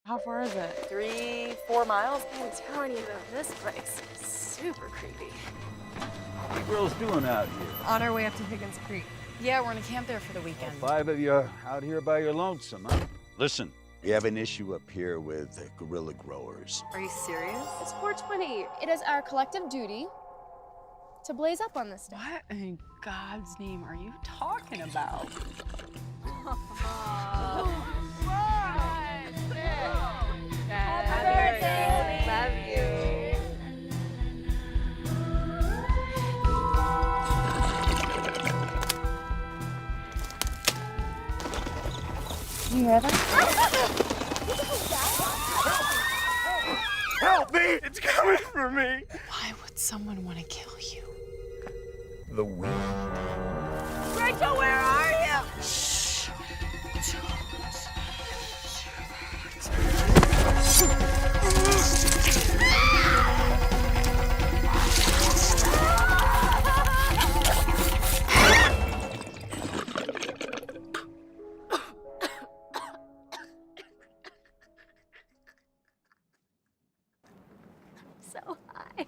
How far is it? 3-4 miles. I'm telling you though, this place is super creepy. What are you girls doing out here? On our way up to Higgins Creek. Yeah, we're gonna camp there for the weekend. 5 of you out here by your lonesome, huh? Listen, We have an issue up here with guerrilla growers. Are you serious? It's 420. It is our collective duty to blaze up on this stuff. What in God's name are you talking about? Happy birthday! Love you. You hear that? help me! It's coming for me! Why would someone want to kill you? The weed. Rachel, where are you? Shh. So high.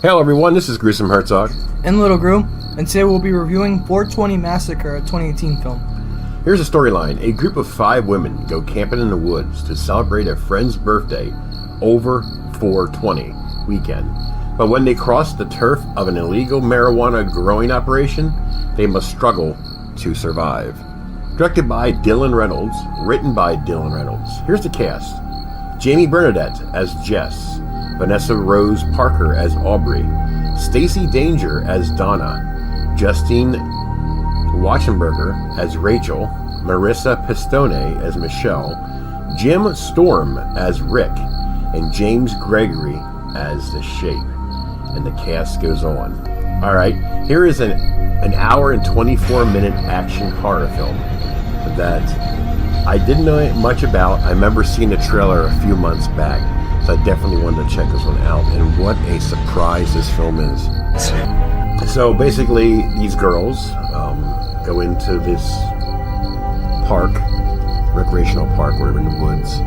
Hello everyone, this is Gruesome Herzog. And Little Gru, and today we'll be reviewing 420 Massacre, a 2018 film. Here's a storyline. A group of 5 women go camping in the woods to celebrate a friend's birthday over 420 weekend. But when they cross the turf of an illegal marijuana growing operation, they must struggle to survive. Directed by Dylan Reynolds, written by Dylan Reynolds. Here's the cast. Jamie Bernadette as Jess, Vanessa Rose Parker as Aubrey, Stacey Danger as Donna, Justine Wachsberger as Rachel, Marissa Pistone as Michelle, Jim Storm as Rick, and James Gregory as The Shape. And the cast goes on. Alright, here is an hour and 24-minute action horror film that I didn't know much about. I remember seeing the trailer a few months back, so I definitely wanted to check this one out. And what a surprise this film is. So basically, these girls go into this park, recreational park, wherever in the woods,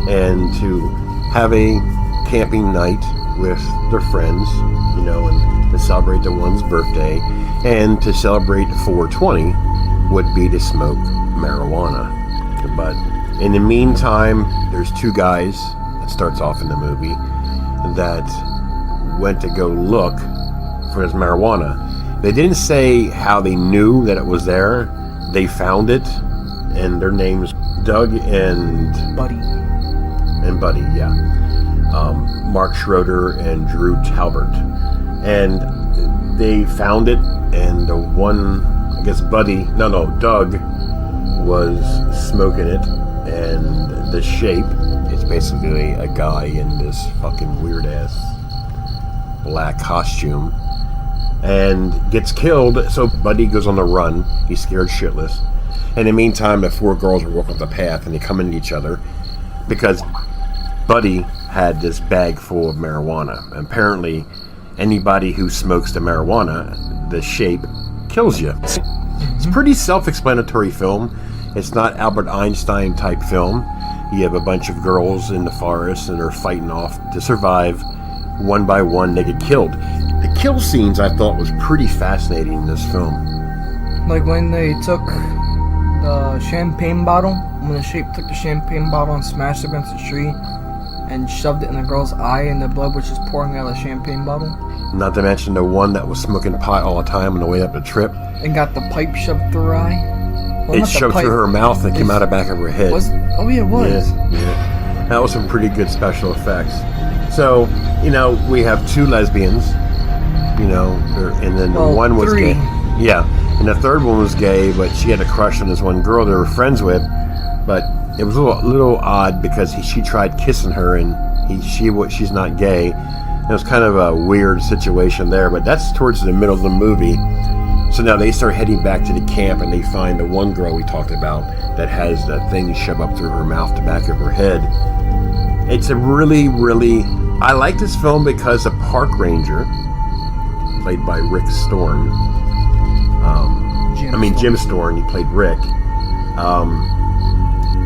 and to have a camping night with their friends, you know, and to celebrate the one's birthday, and to celebrate 420 would be to smoke marijuana. But in the meantime, there's 2 guys, that starts off in the movie, that went to go look for this marijuana. They didn't say how they knew that it was there. They found it, and their names Doug and Buddy. Buddy, yeah. Mark Schroeder and Drew Talbert. And they found it, and the one, I guess Doug was smoking it, and The Shape, it's basically a guy in this fucking weird ass black costume, and gets killed. So Buddy goes on the run. He's scared shitless. In the meantime, the 4 girls are walking up the path, and they come into each other because Buddy had this bag full of marijuana. Apparently, anybody who smokes the marijuana, The Shape, kills you. It's a pretty self-explanatory film. It's not Albert Einstein type film. You have a bunch of girls in the forest and they're fighting off to survive. One by one, they get killed. The kill scenes I thought was pretty fascinating in this film. Like when they took the champagne bottle, when the Shape took the champagne bottle and smashed it against the tree and shoved it in the girl's eye, and the blood was just pouring out of the champagne bottle. Not to mention the one that was smoking pot all the time on the way up the trip. And got the pipe shoved through her eye. Well, It not the shoved pipe. through her mouth and came out the back of her head. Oh yeah, it was. Yeah. That was some pretty good special effects. So, you know, we have 2 lesbians, you know, and then one was 3. gay. Yeah, and the third one was gay, but she had a crush on this one girl they were friends with. But it was a little odd because she tried kissing her, and she's not gay. It was kind of a weird situation there, but that's towards the middle of the movie. So now they start heading back to the camp, and they find the one girl we talked about that has that thing shoved up through her mouth, the back of her head. It's a really, really... I like this film because the park ranger played by Rick Storm. Jim Storm, he played Rick.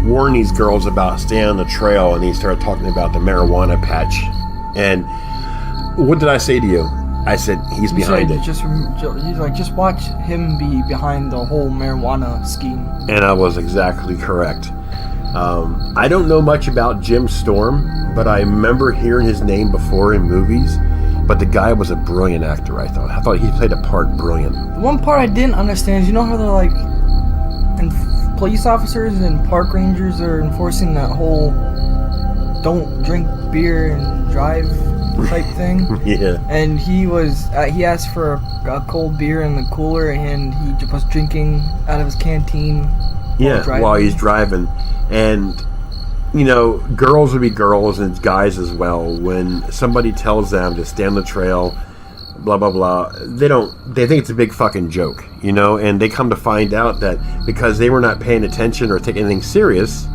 Warned these girls about staying on the trail, and he started talking about the marijuana patch. And what did I say to you? I said, he's behind it. He's like, just watch him be behind the whole marijuana scheme. And I was exactly correct. I don't know much about Jim Storm, but I remember hearing his name before in movies. But the guy was a brilliant actor, I thought. I thought he played a part brilliant. The one part I didn't understand is, you know how they're like, and police officers and park rangers are enforcing that whole don't drink beer and drive type thing? Yeah. And he asked for a cold beer in the cooler, and he was drinking out of his canteen while he's driving. And, you know, girls would be girls and guys as well. When somebody tells them to stay on the trail, blah, blah, blah, they think it's a big fucking joke, you know? And they come to find out that because they were not paying attention or taking anything serious,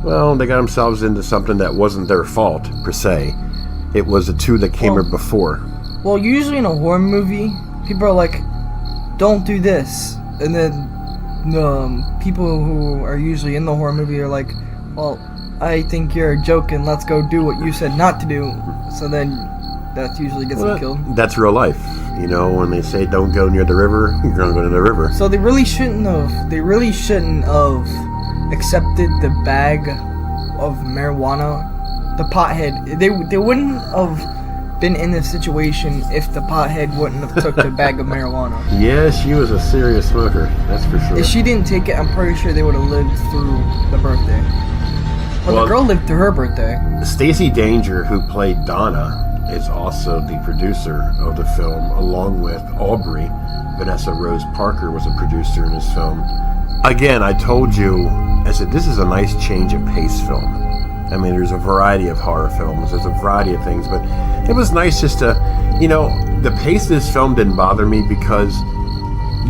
well, they got themselves into something that wasn't their fault, per se. It was the two that came before. Well, usually in a horror movie, people are like, don't do this. And then the people who are usually in the horror movie are like, well, I think you're joking, let's go do what you said not to do. So then that usually gets them killed. That's real life. You know, when they say don't go near the river, you're going to go to the river. So they really shouldn't have accepted the bag of marijuana. The pothead, they wouldn't have been in this situation if the pothead wouldn't have took the bag of marijuana. Yeah, she was a serious smoker, that's for sure. If she didn't take it, I'm pretty sure they would have lived through the birthday. Well, the girl lived through her birthday. Stacey Danger, who played Donna, is also the producer of the film, along with Aubrey. Vanessa Rose Parker was a producer in this film. Again, I told you, I said, this is a nice change of pace film. I mean, there's a variety of horror films, there's a variety of things, but it was nice just to, you know, the pace of this film didn't bother me because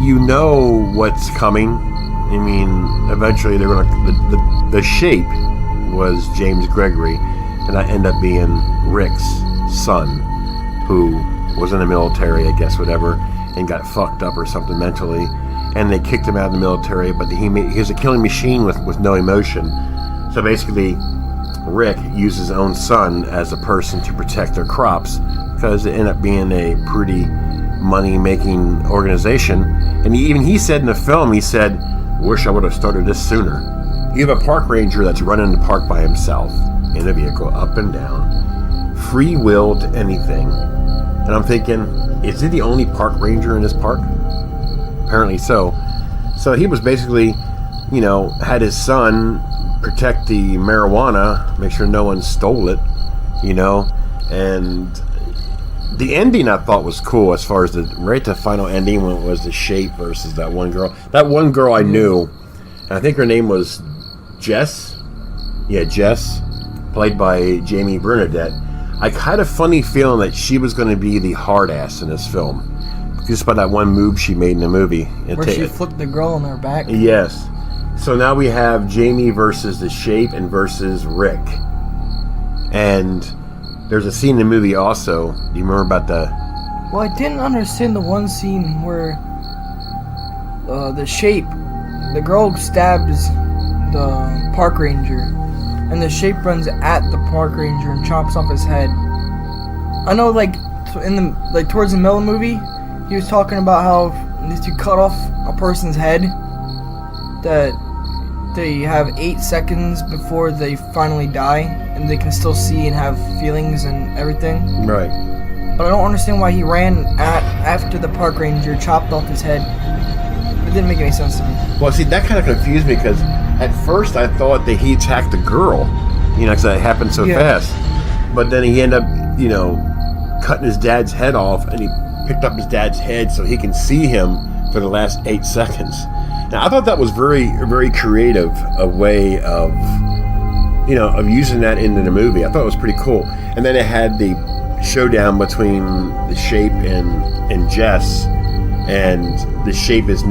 you know what's coming. I mean, eventually they're going to, the shape was James Gregory, and that ended up being Rick's son, who was in the military, I guess, whatever, and got fucked up or something mentally, and they kicked him out of the military, but he was a killing machine with no emotion. So basically, Rick used his own son as a person to protect their crops, because it ended up being a pretty money-making organization. And he said in the film, he said, wish I would have started this sooner. You have a park ranger that's running the park by himself in a vehicle, up and down, free will to anything. And I'm thinking, is he the only park ranger in this park? Apparently so. So he was basically, you know, had his son protect the marijuana, make sure no one stole it, you know. And the ending I thought was cool, as far as the final ending, when it was the shape versus that one girl. That one girl I knew, and I think her name was Jess. Yeah, Jess, played by Jamie Bernadette. I had a funny feeling that she was going to be the hard ass in this film, just by that one move she made in the movie. Where she flipped the girl on her back? Yes. So now we have Jamie versus the shape and versus Rick. And there's a scene in the movie also. Do you remember about the... Well, I didn't understand the one scene where the shape, the girl stabs the park ranger, and the shape runs at the park ranger and chops off his head. I know, towards the middle of the movie, he was talking about how if you cut off a person's head, that they have 8 seconds before they finally die, and they can still see and have feelings and everything. Right. But I don't understand why he ran after the park ranger chopped off his head. It didn't make any sense to me. Well, see, that kind of confused me, because at first I thought that he attacked the girl, you know, because that happened so fast. But then he ended up, you know, cutting his dad's head off, and he picked up his dad's head so he can see him for the last 8 seconds. Now, I thought that was very, very creative, a way of, you know, of using that in the movie. I thought it was pretty cool. And then it had the showdown between the shape and Jess, and the shape was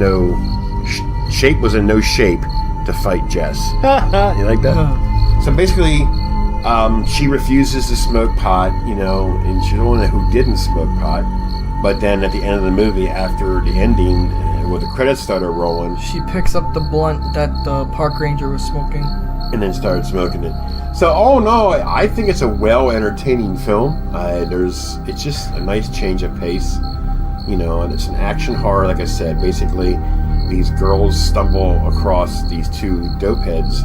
in no shape to fight Jess. You like that? So basically, she refuses to smoke pot, you know, and she's the one who didn't smoke pot. But then at the end of the movie, after the ending, where the credits started rolling, She picks up the blunt that the park ranger was smoking. and then started smoking it. So, all in all, I think it's a well-entertaining film. It's just a nice change of pace, you know, and it's an action horror, like I said. Basically, these girls stumble across these two dope heads,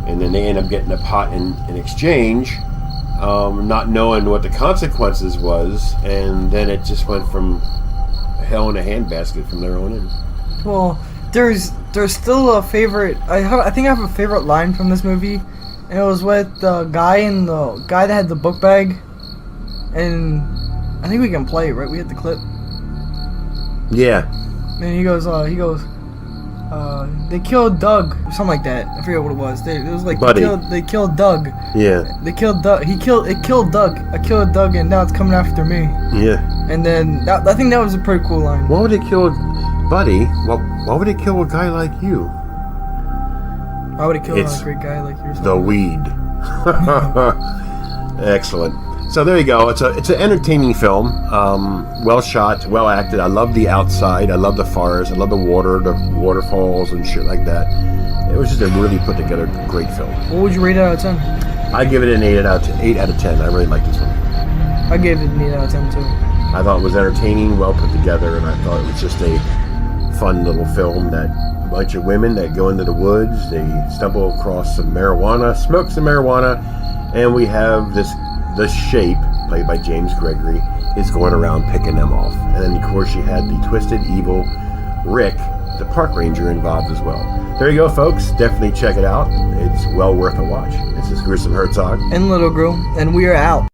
and then they end up getting a pot in exchange, not knowing what the consequences was, and then it just went from hell in a handbasket from there on in. Well, there's still a favorite. I think I have a favorite line from this movie, and it was with the guy that had the book bag, and I think we can play it, right? We had the clip. Yeah. And he goes, they killed Doug, or something like that. I forget what it was. It was like Buddy. they killed Doug. Yeah. They killed Doug. It killed Doug. I killed Doug, and now it's coming after me. Yeah. And then I think that was a pretty cool line. Why would they kill Buddy? Why would they kill a guy like you? Why would it kill It's a great guy like yourself? The weed. Excellent. So there you go. It's an entertaining film. Well shot, well acted. I love the outside. I love the forest. I love the water, the waterfalls and shit like that. It was just a really put together great film. What would you rate it out of 10? I give it an 8 out of 10. I really like this one. I gave it an 8 out of 10 too. I thought it was entertaining, well put together, and I thought it was just a fun little film that a bunch of women that go into the woods, they stumble across some marijuana, smoke some marijuana, and we have the Shape, played by James Gregory, is going around picking them off. And then, of course, you had the twisted, evil Rick, the park ranger, involved as well. There you go, folks. Definitely check it out. It's well worth a watch. This is Gruesome Herzog. And Little Girl, and we are out.